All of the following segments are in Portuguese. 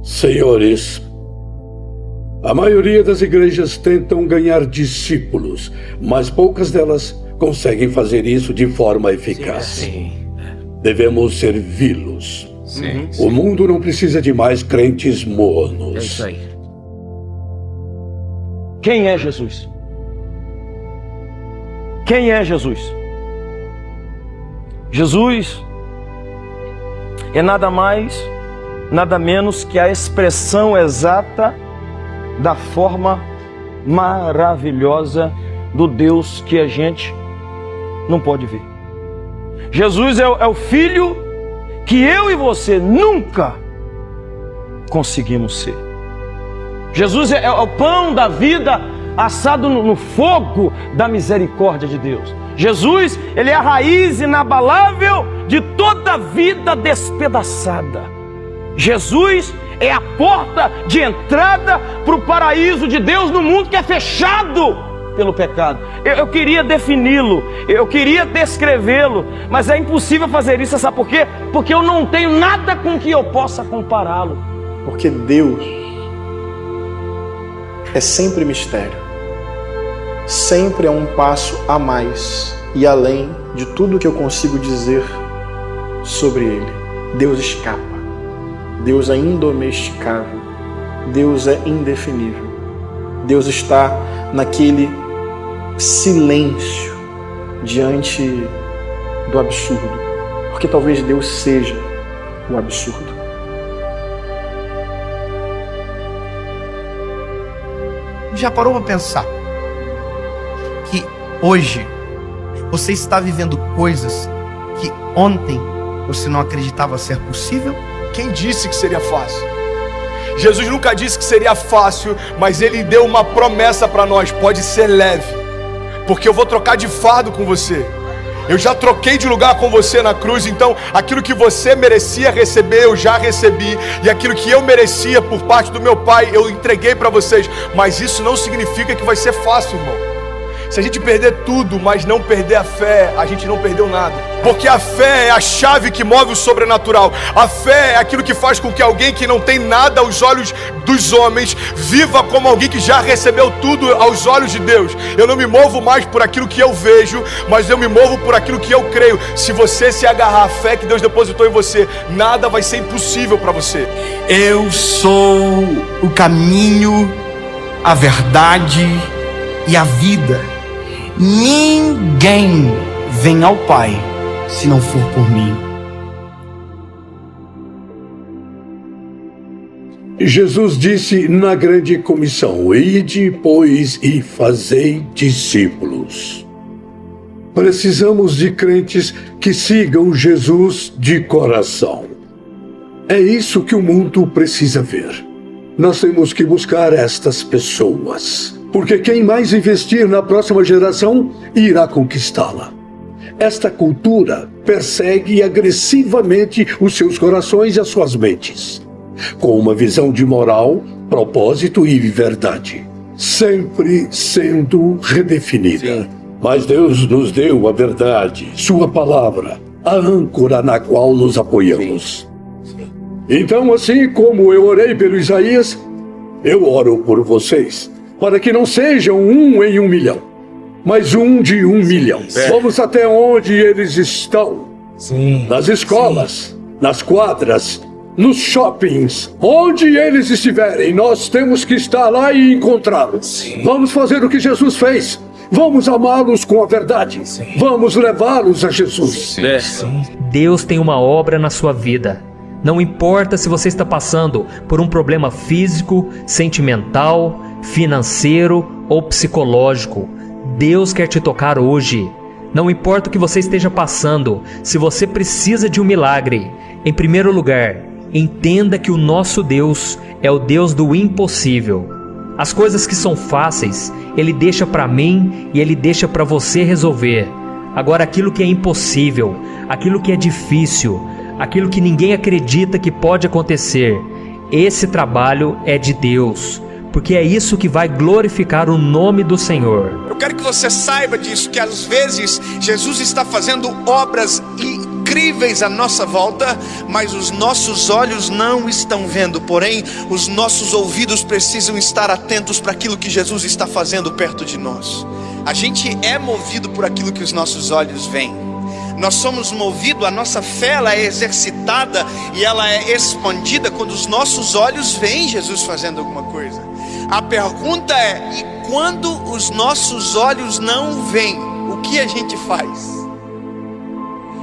Senhores, a maioria das igrejas tentam ganhar discípulos, mas poucas delas conseguem fazer isso de forma eficaz. Sim. Devemos servi-los. Sim. O mundo não precisa de mais crentes mornos. É isso aí. Quem é Jesus? Quem é Jesus? Jesus é nada mais, nada menos que a expressão exata da forma maravilhosa do Deus que a gente não pode ver. Jesus é o Filho que eu e você nunca conseguimos ser. Jesus é o pão da vida assado no fogo da misericórdia de Deus. Jesus, ele é a raiz inabalável de toda a vida despedaçada. Jesus é a porta de entrada para o paraíso de Deus no mundo que é fechado pelo pecado. Eu queria defini-lo, eu queria descrevê-lo, mas é impossível fazer isso, sabe por quê? Porque eu não tenho nada com que eu possa compará-lo. Porque Deus é sempre mistério. Sempre é um passo a mais e além de tudo que eu consigo dizer sobre Ele. Deus escapa. Deus é indomesticável. Deus é indefinível. Deus está naquele silêncio diante do absurdo. Porque talvez Deus seja o absurdo. Já parou para pensar que hoje você está vivendo coisas que ontem você não acreditava ser possível? Quem disse que seria fácil? Jesus nunca disse que seria fácil, mas Ele deu uma promessa para nós: pode ser leve, porque eu vou trocar de fardo com você. Eu já troquei de lugar com você na cruz, então aquilo que você merecia receber, eu já recebi. E aquilo que eu merecia por parte do meu Pai, eu entreguei para vocês. Mas isso não significa que vai ser fácil, irmão. Se a gente perder tudo, mas não perder a fé, a gente não perdeu nada. Porque a fé é a chave que move o sobrenatural. A fé é aquilo que faz com que alguém que não tem nada aos olhos dos homens viva como alguém que já recebeu tudo aos olhos de Deus. Eu não me movo mais por aquilo que eu vejo, mas eu me movo por aquilo que eu creio. Se você se agarrar à fé que Deus depositou em você, nada vai ser impossível para você. Eu sou o caminho, a verdade e a vida. Ninguém vem ao Pai se não for por mim. Jesus disse na grande comissão: ide, pois, e fazei discípulos. Precisamos de crentes que sigam Jesus de coração. É isso que o mundo precisa ver. Nós temos que buscar estas pessoas. Porque quem mais investir na próxima geração irá conquistá-la. Esta cultura persegue agressivamente os seus corações e as suas mentes, com uma visão de moral, propósito e verdade, sempre sendo redefinida. Sim. Mas Deus nos deu a verdade, sua palavra, a âncora na qual nos apoiamos. Sim. Então, assim como eu orei pelo Isaías, eu oro por vocês, para que não sejam 1 em 1 milhão, mas 1 de 1 milhão. Vamos até onde eles estão. Sim. Nas escolas, nas quadras, nos shoppings, onde eles estiverem, nós temos que estar lá e encontrá-los. Vamos fazer o que Jesus fez. Vamos amá-los com a verdade. Sim. Vamos levá-los a Jesus. Sim. Deus tem uma obra na sua vida. Não importa se você está passando por um problema físico, sentimental, financeiro ou psicológico, Deus quer te tocar hoje. Não importa o que você esteja passando, se você precisa de um milagre, em primeiro lugar, entenda que o nosso Deus é o Deus do impossível. As coisas que são fáceis, Ele deixa para mim e Ele deixa para você resolver. Agora, aquilo que é impossível, aquilo que é difícil, aquilo que ninguém acredita que pode acontecer, esse trabalho é de Deus, porque é isso que vai glorificar o nome do Senhor. Eu quero que você saiba disso, que às vezes Jesus está fazendo obras incríveis incríveis à nossa volta, mas os nossos olhos não estão vendo. Porém, os nossos ouvidos precisam estar atentos para aquilo que Jesus está fazendo perto de nós. A gente é movido por aquilo que os nossos olhos veem. Nós somos movidos, a nossa fé ela é exercitada e ela é expandida quando os nossos olhos veem Jesus fazendo alguma coisa. A pergunta é: e quando os nossos olhos não veem, o que a gente faz?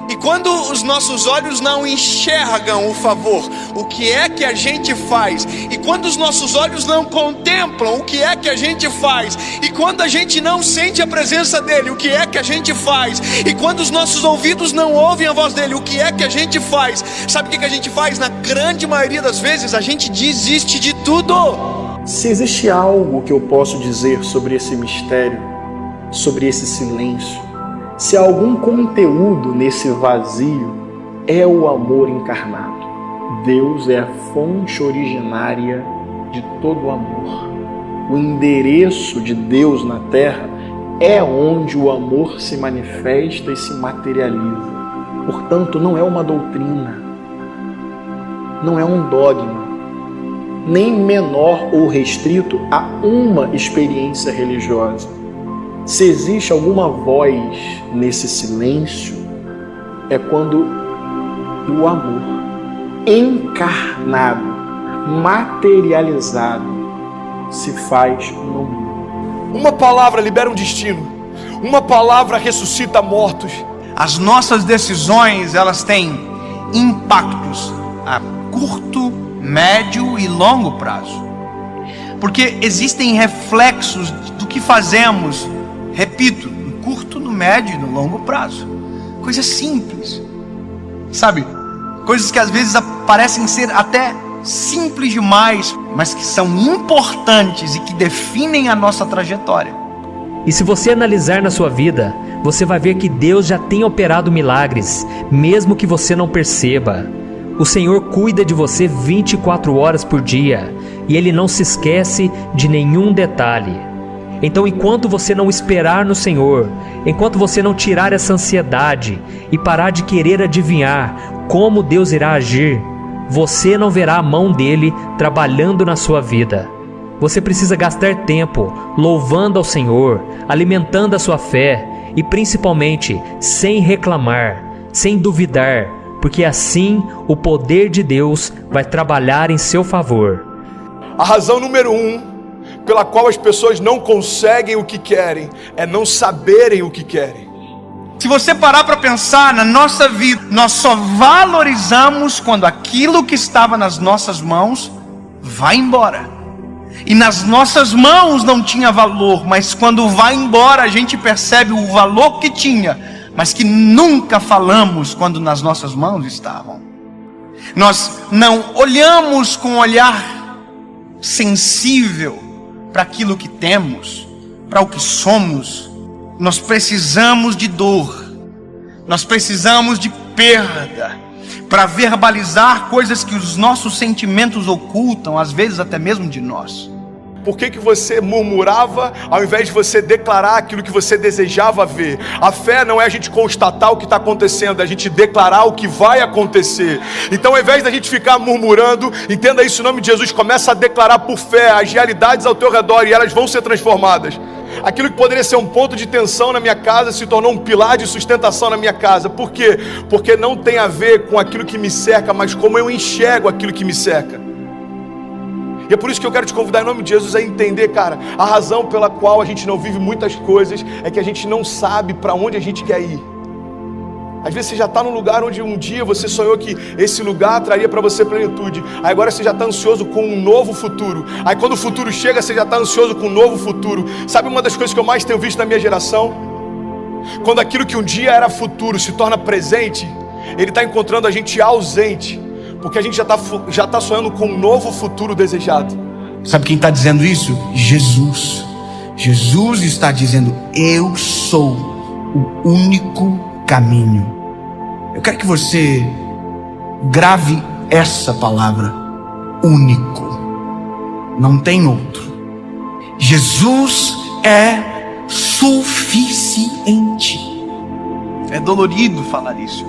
E quando os nossos olhos não enxergam o favor, o que é que a gente faz? E quando os nossos olhos não contemplam, o que é que a gente faz? E quando a gente não sente a presença dele, o que é que a gente faz? E quando os nossos ouvidos não ouvem a voz dele, o que é que a gente faz? Sabe o que a gente faz? Na grande maioria das vezes, a gente desiste de tudo. Se existe algo que eu posso dizer sobre esse mistério, sobre esse silêncio, se há algum conteúdo nesse vazio, é o amor encarnado. Deus é a fonte originária de todo o amor. O endereço de Deus na terra é onde o amor se manifesta e se materializa. Portanto, não é uma doutrina, não é um dogma, nem menor ou restrito a uma experiência religiosa. Se existe alguma voz nesse silêncio, é quando o amor encarnado, materializado, se faz no mundo. Uma palavra libera um destino. Uma palavra ressuscita mortos. As nossas decisões, elas têm impactos a curto, médio e longo prazo. Porque existem reflexos do que fazemos, repito, no curto, no médio e no longo prazo. Coisas simples, sabe? Coisas que às vezes parecem ser até simples demais, mas que são importantes e que definem a nossa trajetória. E se você analisar na sua vida, você vai ver que Deus já tem operado milagres, mesmo que você não perceba. O Senhor cuida de você 24 horas por dia, e Ele não se esquece de nenhum detalhe. Então, enquanto você não esperar no Senhor, enquanto você não tirar essa ansiedade e parar de querer adivinhar como Deus irá agir, você não verá a mão dele trabalhando na sua vida. Você precisa gastar tempo louvando ao Senhor, alimentando a sua fé e principalmente sem reclamar, sem duvidar, porque assim o poder de Deus vai trabalhar em seu favor. A razão número 1 pela qual as pessoas não conseguem o que querem é não saberem o que querem. Se você parar para pensar na nossa vida, nós só valorizamos quando aquilo que estava nas nossas mãos vai embora. E nas nossas mãos não tinha valor, mas quando vai embora a gente percebe o valor que tinha, mas que nunca falamos quando nas nossas mãos estavam. Nós não olhamos com um olhar sensível para aquilo que temos, para o que somos. Nós precisamos de dor, nós precisamos de perda, para verbalizar coisas que os nossos sentimentos ocultam, às vezes até mesmo de nós. Por que você murmurava ao invés de você declarar aquilo que você desejava ver? A fé não é a gente constatar o que está acontecendo, é a gente declarar o que vai acontecer. Então, ao invés da gente ficar murmurando, entenda isso em nome de Jesus, começa a declarar por fé as realidades ao teu redor e elas vão ser transformadas. Aquilo que poderia ser um ponto de tensão na minha casa se tornou um pilar de sustentação na minha casa. Por quê? Porque não tem a ver com aquilo que me cerca, mas como eu enxergo aquilo que me cerca. E é por isso que eu quero te convidar em nome de Jesus a entender, cara, a razão pela qual a gente não vive muitas coisas é que a gente não sabe para onde a gente quer ir. Às vezes você já está num lugar onde um dia você sonhou que esse lugar traria para você plenitude. Aí agora você já está ansioso com um novo futuro. Aí quando o futuro chega, você já está ansioso com um novo futuro. Sabe uma das coisas que eu mais tenho visto na minha geração? Quando aquilo que um dia era futuro se torna presente, ele está encontrando a gente ausente. Porque a gente já está sonhando com um novo futuro desejado. Sabe quem está dizendo isso? Jesus. Jesus está dizendo: eu sou o único caminho. Eu quero que você grave essa palavra: único. Não tem outro. Jesus é suficiente. É dolorido falar isso,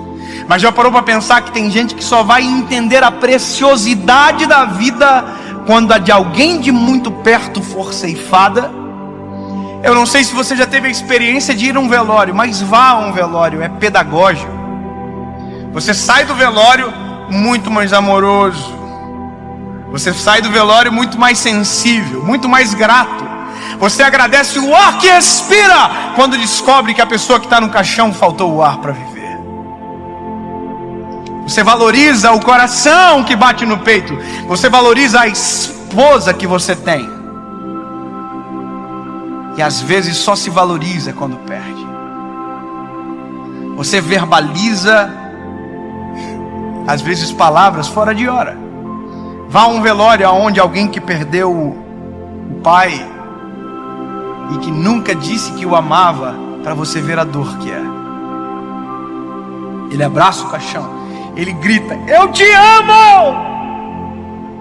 Mas já parou para pensar que tem gente que só vai entender a preciosidade da vida quando a de alguém de muito perto for ceifada? Eu não sei se você já teve a experiência de ir a um velório, mas vá a um velório, é pedagógico. Você sai do velório muito mais amoroso, você sai do velório muito mais sensível, muito mais grato. Você agradece o ar que expira quando descobre que a pessoa que está no caixão faltou o ar para viver. Você valoriza o coração que bate no peito. Você valoriza a esposa que você tem. E às vezes só se valoriza quando perde. Você verbaliza, às vezes, palavras fora de hora. Vá a um velório onde alguém que perdeu o pai e que nunca disse que o amava, para você ver a dor que é. Ele abraça o caixão, ele grita: eu te amo!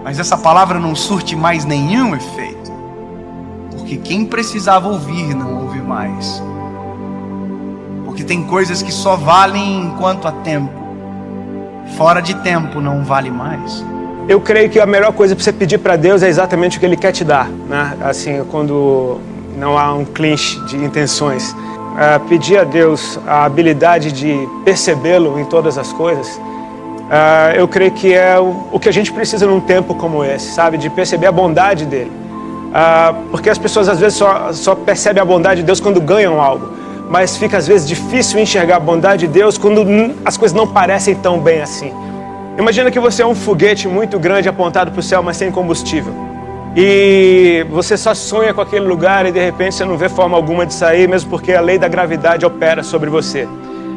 Mas essa palavra não surte mais nenhum efeito, porque quem precisava ouvir não ouve mais. Porque tem coisas que só valem enquanto há tempo, fora de tempo não vale mais. Eu creio que a melhor coisa para você pedir para Deus é exatamente o que Ele quer te dar, né? Assim, quando não há um clinch de intenções. Pedir a Deus a habilidade de percebê-lo em todas as coisas, eu creio que é o que a gente precisa num tempo como esse, sabe? De perceber a bondade dele. Porque as pessoas às vezes só percebem a bondade de Deus quando ganham algo, mas fica às vezes difícil enxergar a bondade de Deus quando as coisas não parecem tão bem assim. Imagina que você é um foguete muito grande apontado para o céu, mas sem combustível. E você só sonha com aquele lugar e de repente você não vê forma alguma de sair, mesmo porque a lei da gravidade opera sobre você.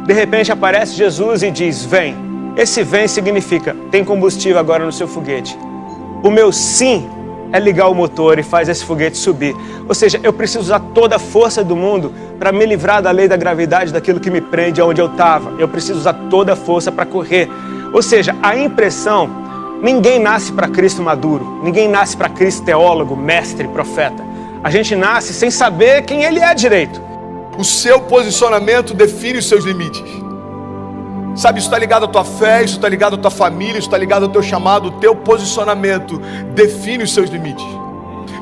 De repente aparece Jesus e diz: vem. Esse vem significa: tem combustível agora no seu foguete. O meu sim é ligar o motor e faz esse foguete subir. Ou seja, eu preciso usar toda a força do mundo para me livrar da lei da gravidade, daquilo que me prende aonde eu estava. Eu preciso usar toda a força para correr. Ou seja, a impressão... Ninguém nasce para Cristo maduro, ninguém nasce para Cristo teólogo, mestre, profeta. A gente nasce sem saber quem Ele é direito. O seu posicionamento define os seus limites. Sabe, isso está ligado à tua fé, isso está ligado à tua família, isso está ligado ao teu chamado. O teu posicionamento define os seus limites.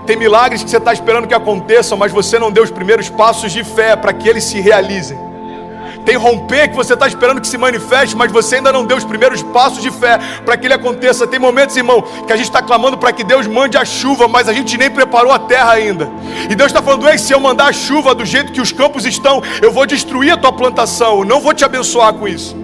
Tem milagres que você está esperando que aconteçam, mas você não deu os primeiros passos de fé para que eles se realizem. Tem romper que você está esperando que se manifeste, mas você ainda não deu os primeiros passos de fé para que ele aconteça. Tem momentos, irmão, que a gente está clamando para que Deus mande a chuva, mas a gente nem preparou a terra ainda. E Deus está falando: ei, se eu mandar a chuva do jeito que os campos estão, eu vou destruir a tua plantação, eu não vou te abençoar com isso.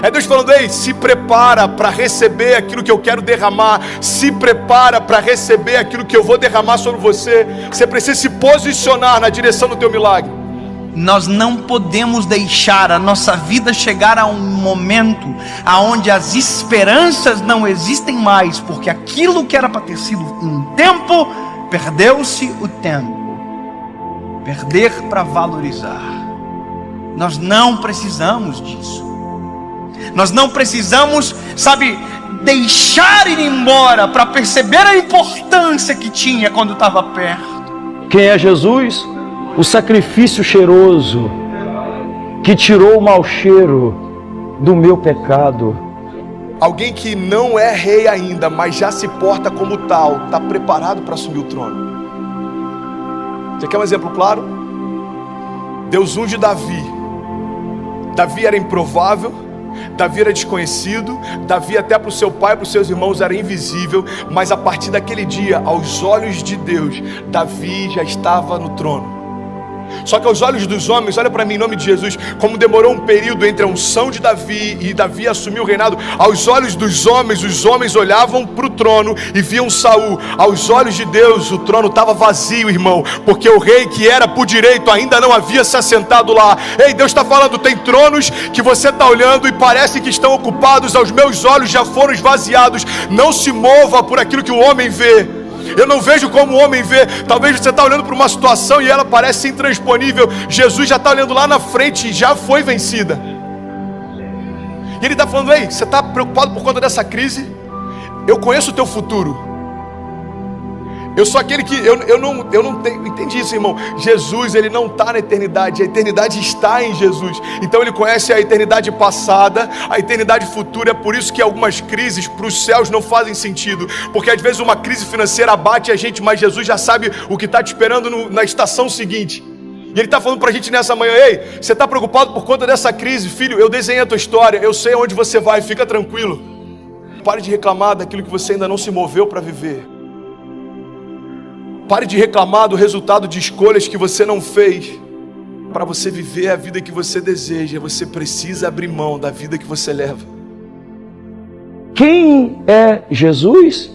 É Deus falando: ei, se prepara para receber aquilo que eu quero derramar, se prepara para receber aquilo que eu vou derramar sobre você. Você precisa se posicionar na direção do teu milagre. Nós não podemos deixar a nossa vida chegar a um momento aonde as esperanças não existem mais, porque aquilo que era para ter sido um tempo, perdeu-se o tempo. Perder para valorizar. Nós não precisamos disso. Nós não precisamos, sabe, deixar ir embora para perceber a importância que tinha quando estava perto. Quem é Jesus? O sacrifício cheiroso que tirou o mau cheiro do meu pecado. Alguém que não é rei ainda, mas já se porta como tal, está preparado para assumir o trono. Você quer um exemplo claro? Deus unge Davi. Davi era improvável, Davi era desconhecido, Davi até para o seu pai e para os seus irmãos era invisível, mas a partir daquele dia, aos olhos de Deus, Davi já estava no trono. Só que aos olhos dos homens, olha para mim em nome de Jesus, como demorou um período entre a unção de Davi e Davi assumir o reinado. Aos olhos dos homens, os homens olhavam para o trono e viam Saul. Aos olhos de Deus, o trono estava vazio, irmão, porque o rei que era por direito ainda não havia se assentado lá. Ei, Deus está falando: tem tronos que você está olhando e parece que estão ocupados, aos meus olhos já foram esvaziados. Não se mova por aquilo que o homem vê. Eu não vejo como o homem vê. Talvez você está olhando para uma situação e ela parece intransponível. Jesus já está olhando lá na frente e já foi vencida. E Ele está falando: ei, você está preocupado por conta dessa crise? Eu conheço o teu futuro. Eu sou aquele que, eu não tenho, entendi isso, irmão. Jesus, ele não está na eternidade, a eternidade está em Jesus. Então ele conhece a eternidade passada, a eternidade futura. É por isso que algumas crises para os céus não fazem sentido, porque às vezes uma crise financeira abate a gente, mas Jesus já sabe o que está te esperando na estação seguinte. E ele está falando para a gente nessa manhã: ei, você está preocupado por conta dessa crise? Filho, eu desenhei a tua história, eu sei aonde você vai, fica tranquilo. Pare de reclamar daquilo que você ainda não se moveu para viver. Pare de reclamar do resultado de escolhas que você não fez. Para você viver a vida que você deseja, você precisa abrir mão da vida que você leva. Quem é Jesus?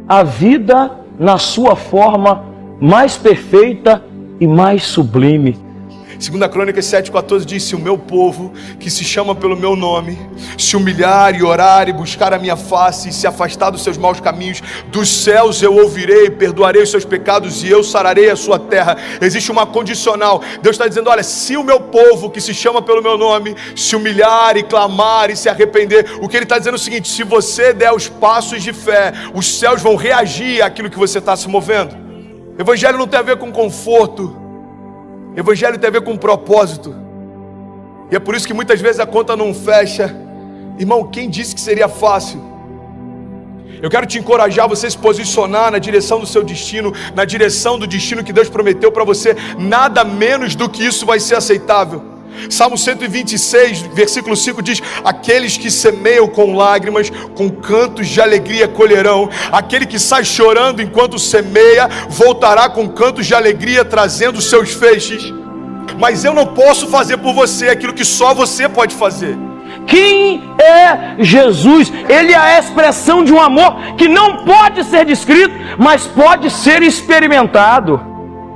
A vida na sua forma mais perfeita e mais sublime. 2 Crônicas 7,14 diz: se o meu povo, que se chama pelo meu nome, se humilhar e orar e buscar a minha face e se afastar dos seus maus caminhos, dos céus eu ouvirei, perdoarei os seus pecados e eu sararei a sua terra. Existe uma condicional. Deus está dizendo: olha, se o meu povo, que se chama pelo meu nome, se humilhar e clamar e se arrepender, o que ele está dizendo é o seguinte: se você der os passos de fé, os céus vão reagir àquilo que você está se movendo. Evangelho não tem a ver com conforto. Evangelho tem a ver com propósito. E é por isso que muitas vezes a conta não fecha. Irmão, quem disse que seria fácil? Eu quero te encorajar a você se posicionar na direção do seu destino, na direção do destino que Deus prometeu para você. Nada menos do que isso vai ser aceitável. Salmo 126, versículo 5 diz: aqueles que semeiam com lágrimas, com cantos de alegria colherão. Aquele que sai chorando enquanto semeia, voltará com cantos de alegria, trazendo seus feixes. Mas eu não posso fazer por você aquilo que só você pode fazer. Quem é Jesus? Ele é a expressão de um amor que não pode ser descrito, mas pode ser experimentado.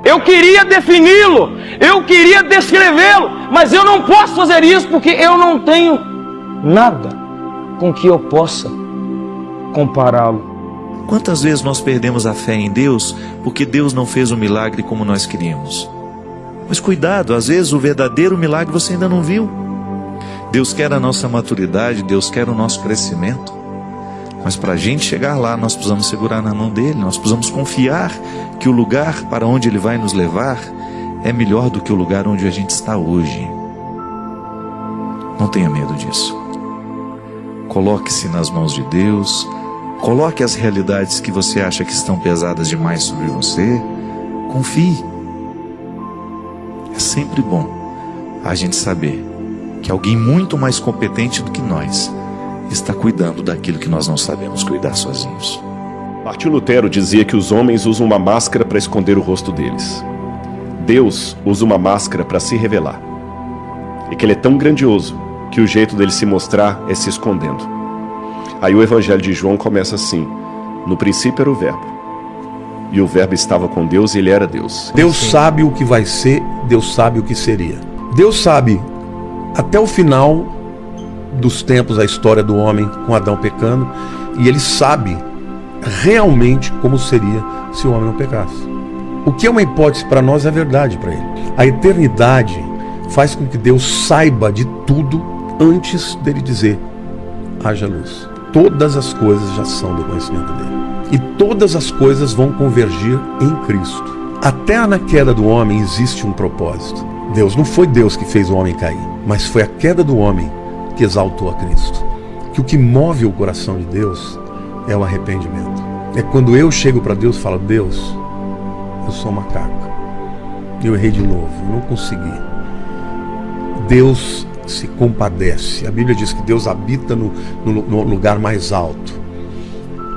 Eu queria defini-lo, eu queria descrevê-lo, mas eu não posso fazer isso porque eu não tenho nada com que eu possa compará-lo. Quantas vezes nós perdemos a fé em Deus porque Deus não fez o milagre como nós queríamos? Mas cuidado, às vezes o verdadeiro milagre você ainda não viu. Deus quer a nossa maturidade, Deus quer o nosso crescimento. Mas para a gente chegar lá, nós precisamos segurar na mão dele, nós precisamos confiar que o lugar para onde ele vai nos levar é melhor do que o lugar onde a gente está hoje. Não tenha medo disso. Coloque-se nas mãos de Deus, coloque as realidades que você acha que estão pesadas demais sobre você, confie. É sempre bom a gente saber que alguém muito mais competente do que nós está cuidando daquilo que nós não sabemos cuidar sozinhos. Martinho Lutero dizia que os homens usam uma máscara para esconder o rosto deles. Deus usa uma máscara para se revelar. E que ele é tão grandioso que o jeito dele se mostrar é se escondendo. Aí o Evangelho de João começa assim: no princípio era o Verbo, e o Verbo estava com Deus e ele era Deus. Deus sabe o que vai ser, Deus sabe o que seria. Deus sabe até o final dos tempos, a história do homem com Adão pecando, e ele sabe realmente como seria se o homem não pecasse. O que é uma hipótese para nós é verdade para ele. A eternidade faz com que Deus saiba de tudo antes dele dizer: haja luz. Todas as coisas já são do conhecimento dele, e todas as coisas vão convergir em Cristo. Até na queda do homem existe um propósito. Deus não foi Deus que fez o homem cair, mas foi a queda do homem que exaltou a Cristo. Que o que move o coração de Deus é o arrependimento. É quando eu chego para Deus e falo: Deus, eu sou um macaco, eu errei de novo, eu não consegui. Deus se compadece. A Bíblia diz que Deus habita no lugar mais alto,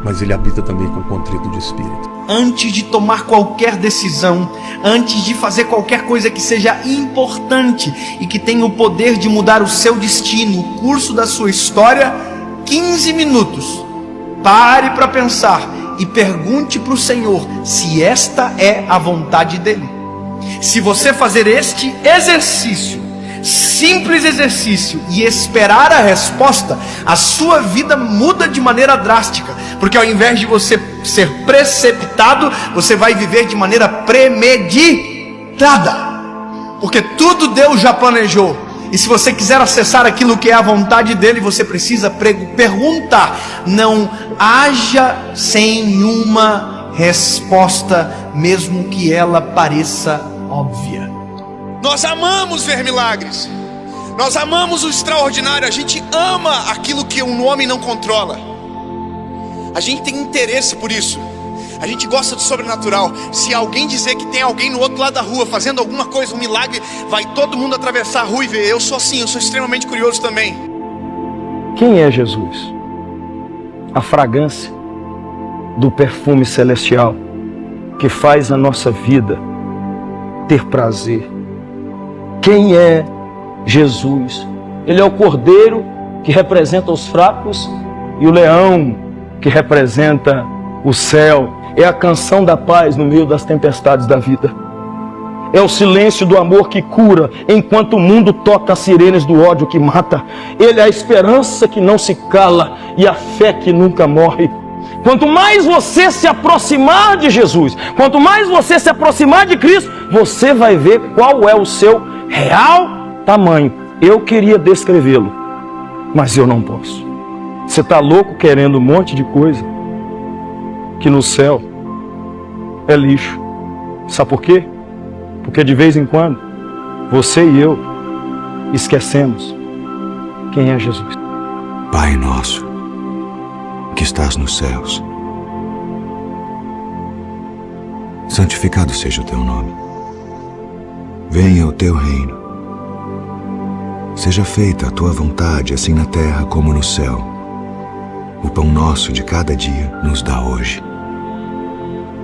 mas Ele habita também com contrito de espírito. Antes de tomar qualquer decisão, antes de fazer qualquer coisa que seja importante e que tenha o poder de mudar o seu destino, o curso da sua história, 15 minutos, pare para pensar e pergunte para o Senhor se esta é a vontade dEle. Se você fazer este exercício, simples exercício, e esperar a resposta, a sua vida muda de maneira drástica, porque ao invés de você ser preceptado, você vai viver de maneira premeditada, porque tudo Deus já planejou. E se você quiser acessar aquilo que é a vontade dele, você precisa perguntar. Não haja sem uma resposta, mesmo que ela pareça óbvia. Nós amamos ver milagres. Nós amamos o extraordinário. A gente ama aquilo que um homem não controla. A gente tem interesse por isso. A gente gosta do sobrenatural. Se alguém dizer que tem alguém no outro lado da rua fazendo alguma coisa, um milagre, vai todo mundo atravessar a rua e ver. Eu sou assim, eu sou extremamente curioso também. Quem é Jesus? A fragrância do perfume celestial que faz a nossa vida ter prazer. Quem é Jesus? Ele é o cordeiro que representa os fracos e o leão que representa o céu. É a canção da paz no meio das tempestades da vida. É o silêncio do amor que cura, enquanto o mundo toca as sirenes do ódio que mata. Ele é a esperança que não se cala e a fé que nunca morre. Quanto mais você se aproximar de Jesus, quanto mais você se aproximar de Cristo, você vai ver qual é o seu real tamanho. Eu queria descrevê-lo, mas eu não posso. Você está louco querendo um monte de coisa que no céu é lixo. Sabe por quê? Porque de vez em quando, você e eu esquecemos quem é Jesus. Pai nosso, que estás nos céus, santificado seja o teu nome. Venha o teu reino. Seja feita a tua vontade, assim na terra como no céu. O pão nosso de cada dia nos dá hoje.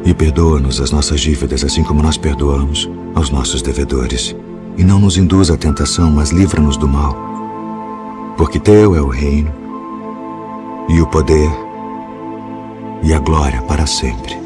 E perdoa-nos as nossas dívidas, assim como nós perdoamos aos nossos devedores. E não nos induza à tentação, mas livra-nos do mal. Porque teu é o reino, e o poder, e a glória para sempre.